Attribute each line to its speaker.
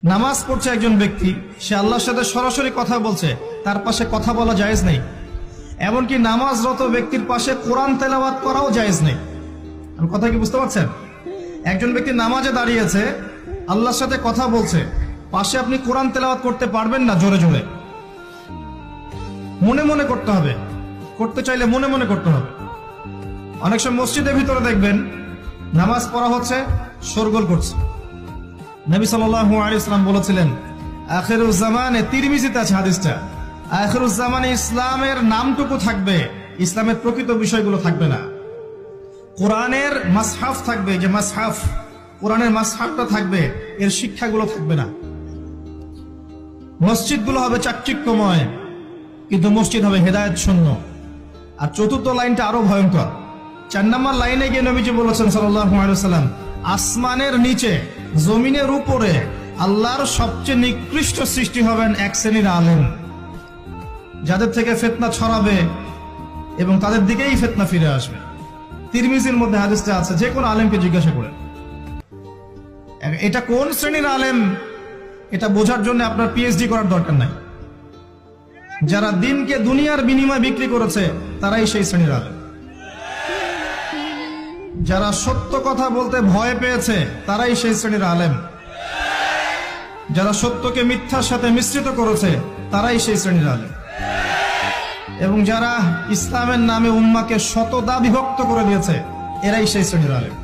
Speaker 1: নামাজ পড়ছে একজন ব্যক্তি, সে আল্লাহর সাথে সরাসরি কথা বলছে, তার পাশে কথা বলা জায়েজ নেই। এমনকি নামাজরত ব্যক্তির পাশে কোরআন তেলাওয়াত করাও জায়েজ নেই। আমি কথা কি বুঝতে পারছেন? একজন ব্যক্তি নামাজে দাঁড়িয়েছে, আল্লাহর সাথে কথা বলছে, পাশে আপনি কোরআন তেলাওয়াত করতে পারবেন না জোরে জোরে। মনে মনে করতে হবে, করতে চাইলে মনে মনে করতে হবে। অনেক সময় মসজিদের ভিতরে দেখবেন নামাজ পড়া হচ্ছে, শোরগোল করছে। নবী সাল্লাল্লাহু আলাইহি ওয়াসাল্লাম বলেছিলেন, আখিরুজ জামানে, তিরমিজিতে আছে হাদিসটা, আখিরুজ জামানে ইসলামের নামটুকু থাকবে, ইসলামের প্রকৃত বিষয়গুলো থাকবে না। কোরআনের মাসহাফ থাকবে, যে মাসহাফ, কোরআনের মাসহাফটা থাকবে, এর শিক্ষাগুলো থাকবে না। মসজিদগুলো হবে চাকচিক্যময়, কিন্তু মসজিদ হবে হেদায়েত শূন্য। আর চতুর্থ লাইনটা আরো ভয়ঙ্কর। 4 নম্বর লাইনে গিয়ে নবীজি বলেছেন সাল্লাল্লাহু আলাইহি ওয়াসাল্লাম, আসমানের নিচে জমিনের উপরে আল্লাহর সবচেয়ে নিকৃষ্ট সৃষ্টি হবেন এক শ্রেণীর আলেম, যাদের থেকে ফিতনা ছড়াবে এবং তাদের দিকেই ফিতনা ফিরে আসবে। তিরমিজির মধ্যে হাদিসটা আছে, যে কোনো আলেমকে জিজ্ঞাসা করেন এটা কোন শ্রেণীর আলেম, এটা বোঝার জন্য আপনার পিএইচডি করার দরকার নাই। যারা দিনকে দুনিয়ার বিনিময়ে বিক্রি করেছে, তারাই সেই শ্রেণীর আলেম। যারা সত্য কথা বলতে ভয় পেয়েছে, তারাই সেই শ্রেণীর আলেম। যারা সত্যকে মিথ্যার সাথে মিশ্রিত করেছে, তারাই সেই শ্রেণীর আলেম। এবং যারা ইসলামের নামে উম্মাকে শতদা বিভক্ত করে দিয়েছে, এরাই সেই শ্রেণীর আলেম।